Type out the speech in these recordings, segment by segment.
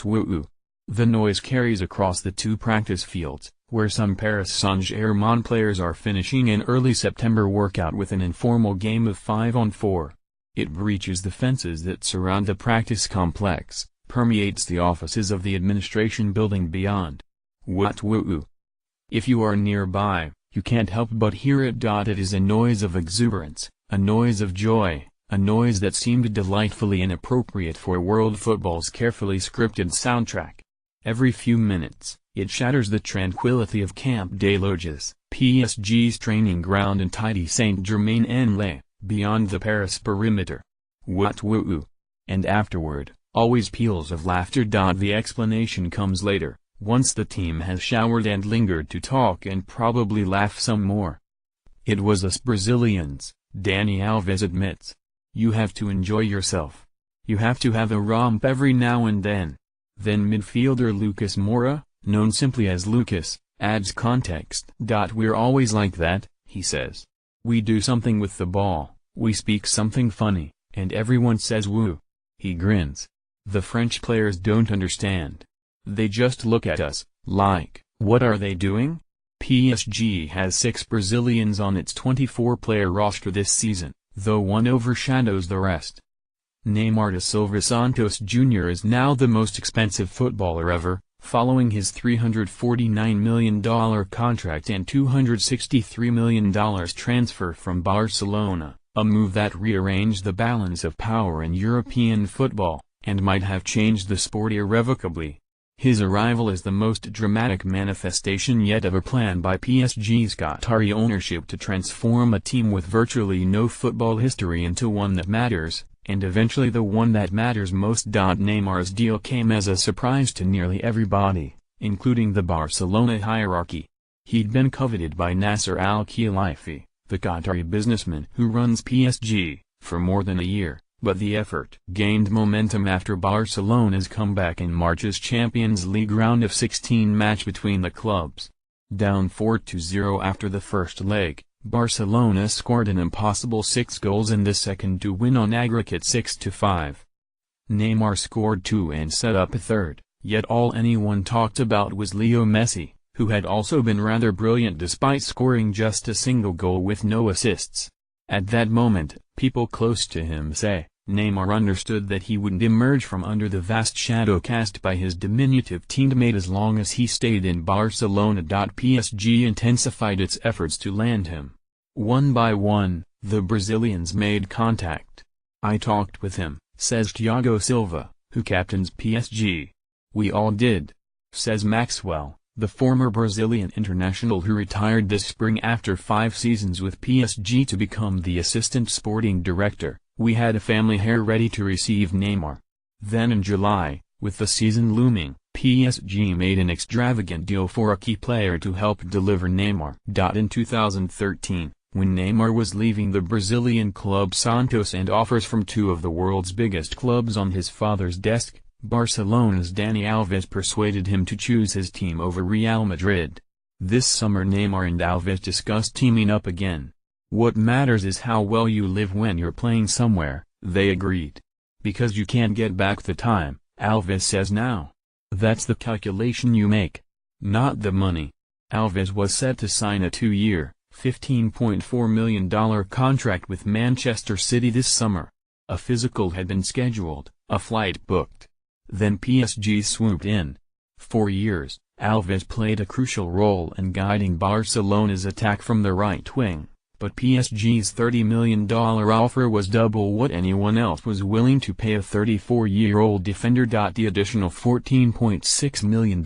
What woo. The noise carries across the two practice fields, where some Paris Saint-Germain players are finishing an early September workout with an informal game of 5-on-4. It breaches the fences that surround the practice complex, permeates the offices of the administration building beyond. What woo. If you are nearby, you can't help but hear it. It is a noise of exuberance, a noise of joy, a noise that seemed delightfully inappropriate for world football's carefully scripted soundtrack. Every few minutes, it shatters the tranquility of Camp des Loges, PSG's training ground in tidy Saint-Germain-en-Laye, beyond the Paris perimeter. What woo. And afterward, always peals of laughter. The explanation comes later, once the team has showered and lingered to talk and probably laugh some more. It was us Brazilians, Dani Alves admits. You have to enjoy yourself. You have to have a romp every now and then. Then midfielder Lucas Moura, known simply as Lucas, adds context. We're always like that, he says. We do something with the ball, we speak something funny, and everyone says woo. He grins. The French players don't understand. They just look at us, like, what are they doing? PSG has 6 Brazilians on its 24-player roster this season, though one overshadows the rest. Neymar da Silva Santos Jr. is now the most expensive footballer ever, following his $349 million contract and $263 million transfer from Barcelona, a move that rearranged the balance of power in European football, and might have changed the sport irrevocably. His arrival is the most dramatic manifestation yet of a plan by PSG's Qatari ownership to transform a team with virtually no football history into one that matters, and eventually the one that matters most. Neymar's deal came as a surprise to nearly everybody, including the Barcelona hierarchy. He'd been coveted by Nasser Al-Khelaifi, the Qatari businessman who runs PSG, for more than a year. But the effort gained momentum after Barcelona's comeback in March's Champions League round of 16 match between the clubs. Down 4-0 after the first leg, Barcelona scored an impossible 6 goals in the second to win on aggregate 6-5. Neymar scored 2 and set up a third, yet all anyone talked about was Leo Messi, who had also been rather brilliant despite scoring just a single goal with no assists. At that moment, people close to him say, Neymar understood that he wouldn't emerge from under the vast shadow cast by his diminutive teammate as long as he stayed in Barcelona. PSG intensified its efforts to land him. One by one, the Brazilians made contact. I talked with him, says Thiago Silva, who captains PSG. We all did, says Maxwell, the former Brazilian international who retired this spring after 5 seasons with PSG to become the assistant sporting director. We had a family here ready to receive Neymar. Then in July, with the season looming, PSG made an extravagant deal for a key player to help deliver Neymar. In 2013, when Neymar was leaving the Brazilian club Santos and offers from 2 of the world's biggest clubs on his father's desk, Barcelona's Dani Alves persuaded him to choose his team over Real Madrid. This summer Neymar and Alves discussed teaming up again. What matters is how well you live when you're playing somewhere, they agreed. Because you can't get back the time, Alves says now. That's the calculation you make. Not the money. Alves was set to sign a 2-year, $15.4 million contract with Manchester City this summer. A physical had been scheduled, a flight booked. Then PSG swooped in. For years, Alves played a crucial role in guiding Barcelona's attack from the right wing, but PSG's $30 million offer was double what anyone else was willing to pay a 34-year-old defender. The additional $14.6 million.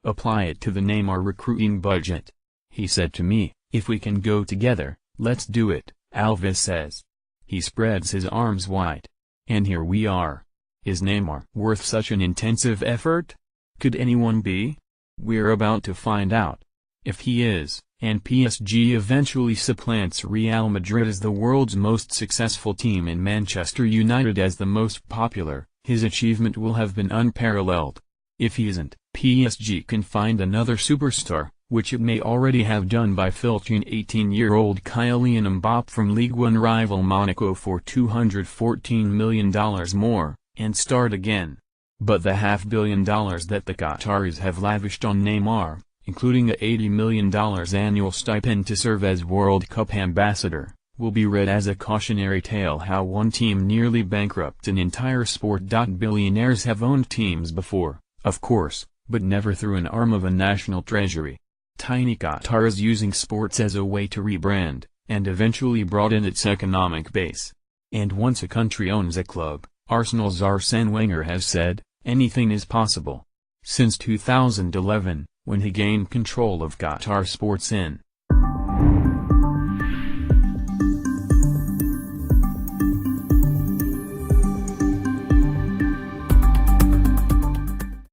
Apply it to the Neymar recruiting budget. He said to me, if we can go together, let's do it, Alves says. He spreads his arms wide. And here we are. Is Neymar worth such an intensive effort? Could anyone be? We're about to find out. If he is, and PSG eventually supplants Real Madrid as the world's most successful team and Manchester United as the most popular, his achievement will have been unparalleled. If he isn't, PSG can find another superstar, which it may already have done by filching 18-year-old Kylian Mbappé from Ligue 1 rival Monaco for $214 million more, and start again. But the $500 million that the Qataris have lavished on Neymar, including a $80 million annual stipend to serve as World Cup ambassador, will be read as a cautionary tale how one team nearly bankrupt an entire sport. Billionaires have owned teams before, of course, but never through an arm of a national treasury. Tiny Qatar is using sports as a way to rebrand, and eventually broaden its economic base. And once a country owns a club, Arsenal's Arsene Wenger has said, anything is possible. Since 2011, when he gained control of Qatar Sports in